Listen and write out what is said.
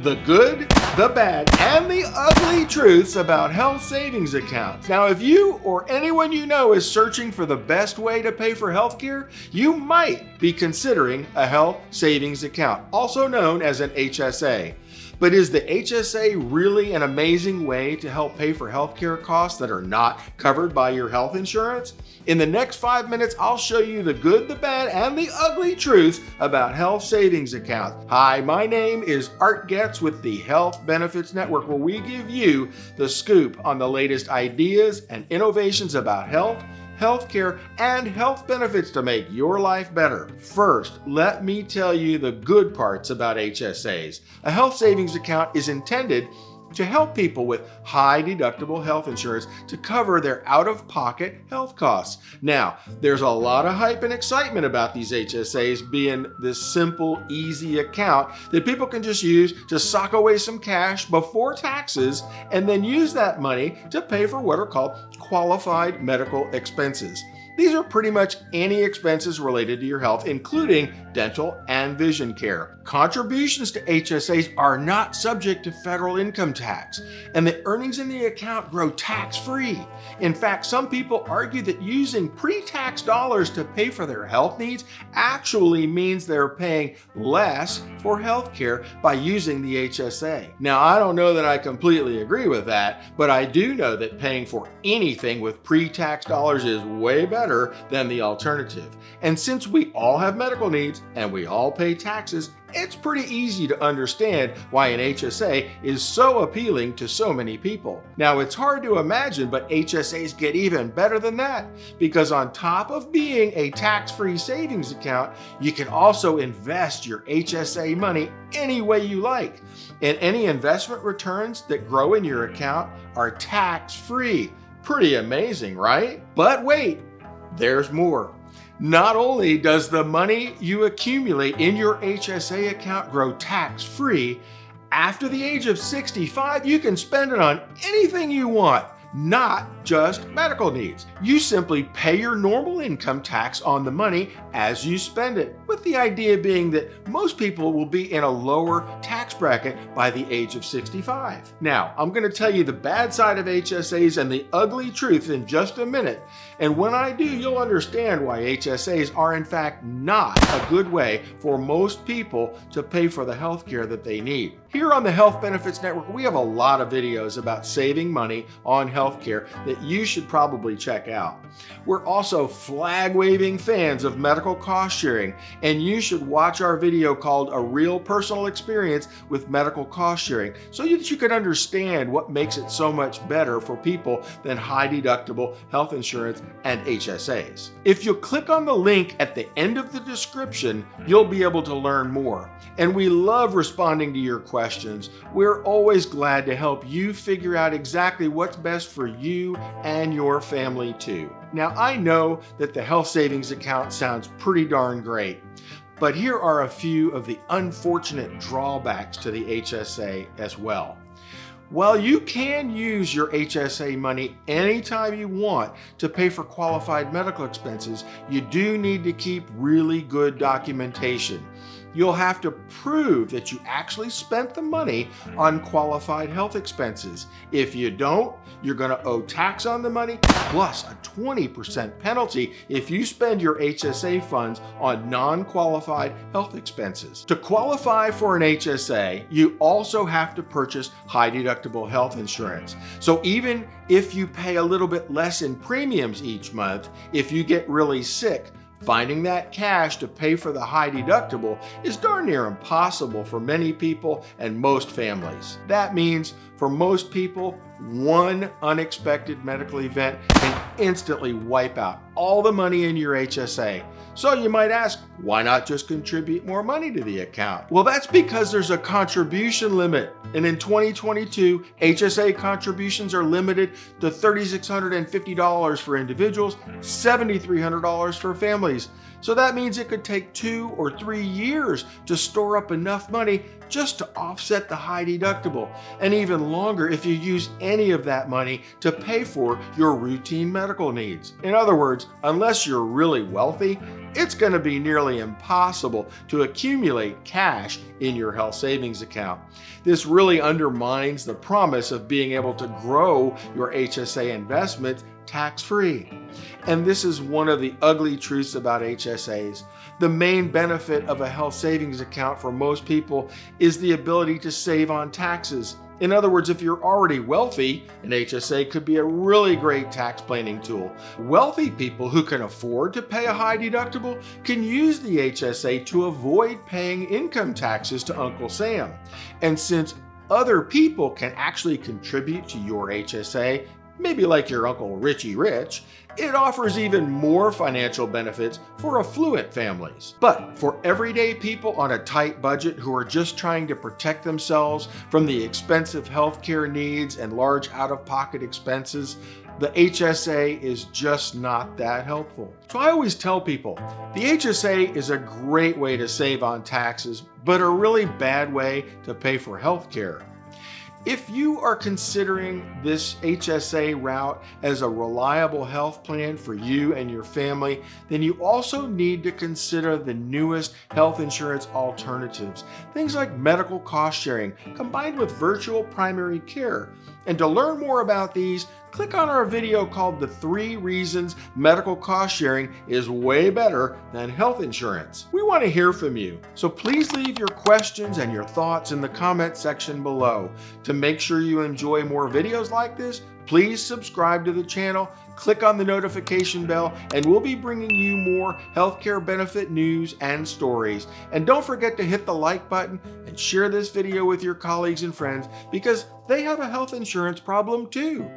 The good, the bad, and the ugly truths about health savings accounts. Now, if you or anyone you know is searching for the best way to pay for healthcare, you might be considering a health savings account, also known as an HSA. But is the HSA really an amazing way to help pay for healthcare costs that are not covered by your health insurance? In the next 5 minutes, I'll show you the good, the bad, and the ugly truths about health savings accounts. Hi, my name is Art Getz with the Health Benefits Network, where we give you the scoop on the latest ideas and innovations about health, healthcare, and health benefits to make your life better. First, let me tell you the good parts about HSAs. A health savings account is intended to help people with high deductible health insurance to cover their out-of-pocket health costs. Now, there's a lot of hype and excitement about these HSAs being this simple, easy account that people can just use to sock away some cash before taxes and then use that money to pay for what are called qualified medical expenses. These are pretty much any expenses related to your health, including dental and vision care. Contributions to HSAs are not subject to federal income tax, and the earnings in the account grow tax-free. In fact, some people argue that using pre-tax dollars to pay for their health needs actually means they're paying less for health care by using the HSA. Now, I don't know that I completely agree with that, but I do know that paying for anything with pre-tax dollars is way better than the alternative. And since we all have medical needs and we all pay taxes, it's pretty easy to understand why an HSA is so appealing to so many people. Now, it's hard to imagine, but HSAs get even better than that, because on top of being a tax-free savings account, you can also invest your HSA money any way you like. And any investment returns that grow in your account are tax-free. Pretty amazing, right? But wait, there's more. Not only does the money you accumulate in your HSA account grow tax-free, after the age of 65, you can spend it on anything you want, not just medical needs. You simply pay your normal income tax on the money as you spend it, with the idea being that most people will be in a lower tax bracket by the age of 65. Now, I'm going to tell you the bad side of HSAs and the ugly truth in just a minute, and when I do, you'll understand why HSAs are in fact not a good way for most people to pay for the health care that they need. Here on the Health Benefits Network, we have a lot of videos about saving money on healthcare that you should probably check out. We're also flag-waving fans of medical cost sharing, and you should watch our video called A Real Personal Experience with Medical Cost Sharing so that you can understand what makes it so much better for people than high deductible health insurance and HSAs. If you click on the link at the end of the description, you'll be able to learn more. And we love responding to your questions. We're always glad to help you figure out exactly what's best for you and your family too. Now, I know that the health savings account sounds pretty darn great, but here are a few of the unfortunate drawbacks to the HSA as well. While you can use your HSA money anytime you want to pay for qualified medical expenses, you do need to keep really good documentation. You'll have to prove that you actually spent the money on qualified health expenses. If you don't, you're going to owe tax on the money plus a 20% penalty if you spend your HSA funds on non-qualified health expenses. To qualify for an HSA, you also have to purchase high deductible health insurance. So even if you pay a little bit less in premiums each month, if you get really sick, finding that cash to pay for the high deductible is darn near impossible for many people and most families. That means for most people, one unexpected medical event can instantly wipe out all the money in your HSA. So you might ask, why not just contribute more money to the account? Well, that's because there's a contribution limit. And in 2022, HSA contributions are limited to $3,650 for individuals, $7,300 for families. So that means it could take 2 or 3 years to store up enough money just to offset the high deductible, and even longer if you use any of that money to pay for your routine medical needs. In other words, unless you're really wealthy, it's going to be nearly impossible to accumulate cash in your health savings account. This really undermines the promise of being able to grow your HSA investment tax-free. And this is one of the ugly truths about HSAs. The main benefit of a health savings account for most people is the ability to save on taxes. In other words, if you're already wealthy, an HSA could be a really great tax planning tool. Wealthy people who can afford to pay a high deductible can use the HSA to avoid paying income taxes to Uncle Sam. And since other people can actually contribute to your HSA, maybe like your Uncle Richie Rich, it offers even more financial benefits for affluent families. But for everyday people on a tight budget who are just trying to protect themselves from the expensive healthcare needs and large out-of-pocket expenses, the HSA is just not that helpful. So I always tell people, the HSA is a great way to save on taxes, but a really bad way to pay for healthcare. If you are considering this HSA route as a reliable health plan for you and your family, then you also need to consider the newest health insurance alternatives, things like medical cost sharing combined with virtual primary care. And to learn more about these, click on our video called The 3 Reasons Medical Cost Sharing is Way Better Than Health Insurance. We want to hear from you, so please leave your questions and your thoughts in the comment section below. To make sure you enjoy more videos like this, please subscribe to the channel, click on the notification bell, and we'll be bringing you more healthcare benefit news and stories. And don't forget to hit the like button and share this video with your colleagues and friends because they have a health insurance problem too.